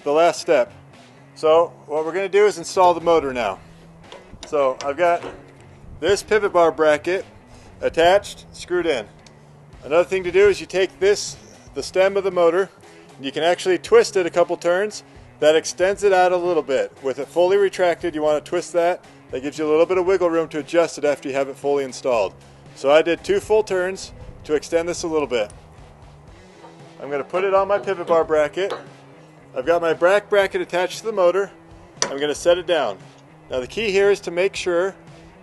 the last step. So what we're going to do is install the motor now. So I've got this pivot bar bracket attached, screwed in. Another thing to do is you take this, the stem of the motor, and you can actually twist it a couple turns. That extends it out a little bit. With it fully retracted, you want to twist that. That gives you a little bit of wiggle room to adjust it after you have it fully installed. So I did 2 full turns to extend this a little bit. I'm going to put it on my pivot bar bracket. I've got my back bracket attached to the motor. I'm going to set it down. Now the key here is to make sure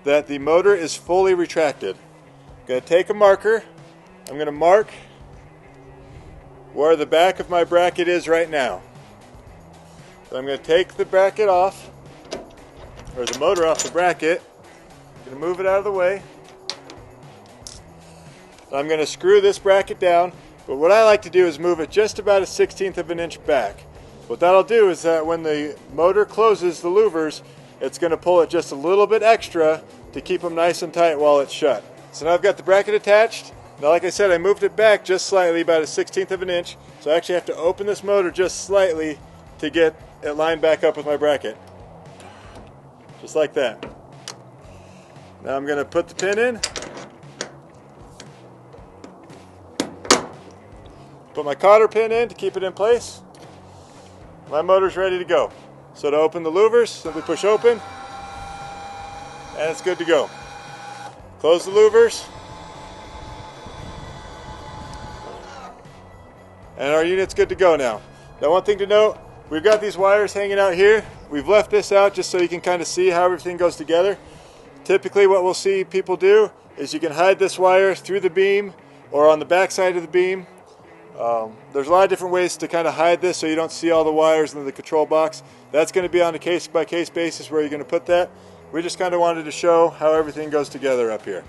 that the motor is fully retracted. I'm going to take a marker. I'm going to mark where the back of my bracket is right now. So I'm going to take the bracket off, or the motor off the bracket. I'm going to move it out of the way. I'm going to screw this bracket down, but what I like to do is move it just about 1/16 of an inch back. What that'll do is that when the motor closes the louvers, it's going to pull it just a little bit extra to keep them nice and tight while it's shut. So now I've got the bracket attached. Now like I said, I moved it back just slightly, about 1/16 of an inch. So I actually have to open this motor just slightly to get it lined back up with my bracket. Just like that. Now I'm going to put the pin in. Put my cotter pin in to keep it in place. My motor's ready to go. So to open the louvers, simply push open, and it's good to go. Close the louvers, and our unit's good to go now. Now one thing to note, we've got these wires hanging out here. We've left this out just so you can kind of see how everything goes together. Typically what we'll see people do is you can hide this wire through the beam or on the back side of the beam. There's a lot of different ways to kind of hide this so you don't see all the wires in the control box. That's going to be on a case-by-case basis where you're going to put that. We just kind of wanted to show how everything goes together up here.